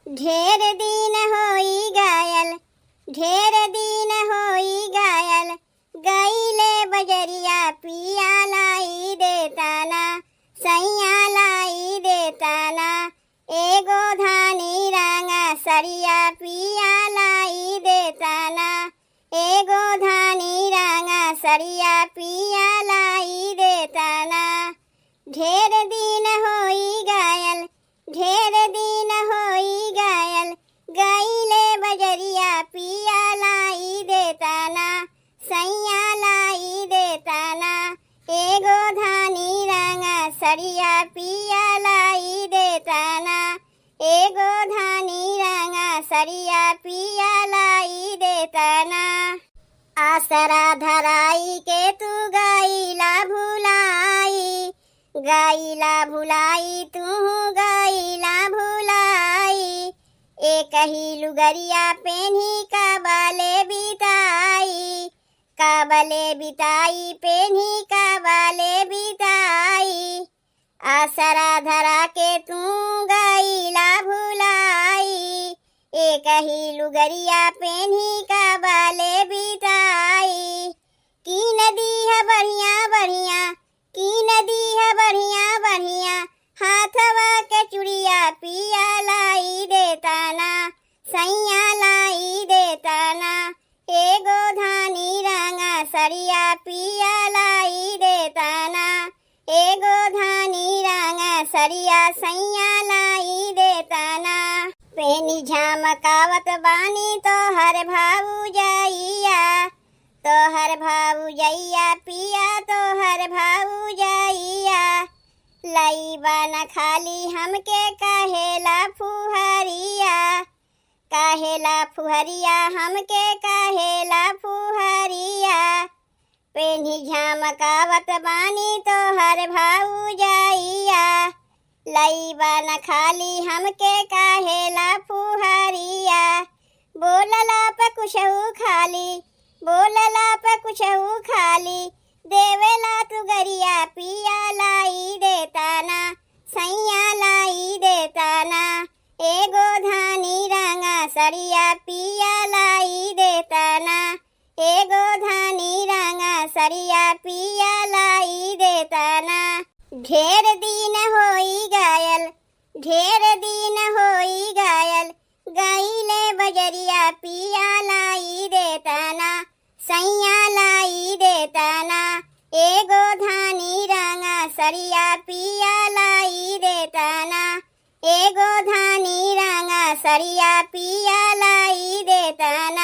ढेर दिन होई गायल, ढेर दिन होई गायल, गईले बजरिया पिया लाई देताना, सैया लाई देताना। एगो धानी रंगा सरिया पिया लाई देताना, एगो धानी रंगा सरिया पिया लाई देताना। ढेर दिन होई गायल, ढेर दिन होई गायल, गईले बजरिया पिया लाई देताना, सैया लाई देताना। एगो धानी रंगा सरिया पिया लाई देताना, एगो धानी रंगा सरिया पिया लाई देताना। आसरा धराई के तू गईला भुलाई, गईला भुलाई तू गईला भुलाई। एक ही लुगरिया पेन्ही काबले बिताई, काबले बिताई पेन्ही काबले बिताई। आसरा धरा के तू गईला भुलाई, एक ही लुगरिया पेन्ही काबले बिताई। की नदी है बढ़िया बढ़िया, की नदी है बढ़िया बढ़िया, हाथवा के चुड़िया पिया लाई देताना, सैया लाई देताना। एगो धानी रंगा सरिया पिया लाई देताना, एगो धानी रंगा सरिया सैया लाई देताना। पेनी झमकावत बानी तो हर भाऊ जाइया, तो हर भाऊ जाइया पिया तो हर भाऊ जाइया। लाई बाना खाली हमके काहेला फुहरिया, काहेला फुहरिया हमके काहेला फुहरिया। पेन्ही झमकावत बानी तो हर भाऊ जाइया, लाई बाना खाली हमके काहेला फुहरिया। बोलला पे कुछहू खाली, बोलला पे कुछहू खाली, देवेला तू गरिया पिया लाई देताना, सैया लाई देताना। एगो धानी रंगा सरिया पिया लाई देताना, एगो धानी रंगा सरिया पिया लाई देताना। ढेर दिन होई गायल, ढेर दिन होई गायल, गईले बजरिया पिया लाई देताना, सैया लाई देताना। एगो धानी रंगा सरिया पिया लाई देताना, एगो धानी रंगा सरिया पिया लाई देताना।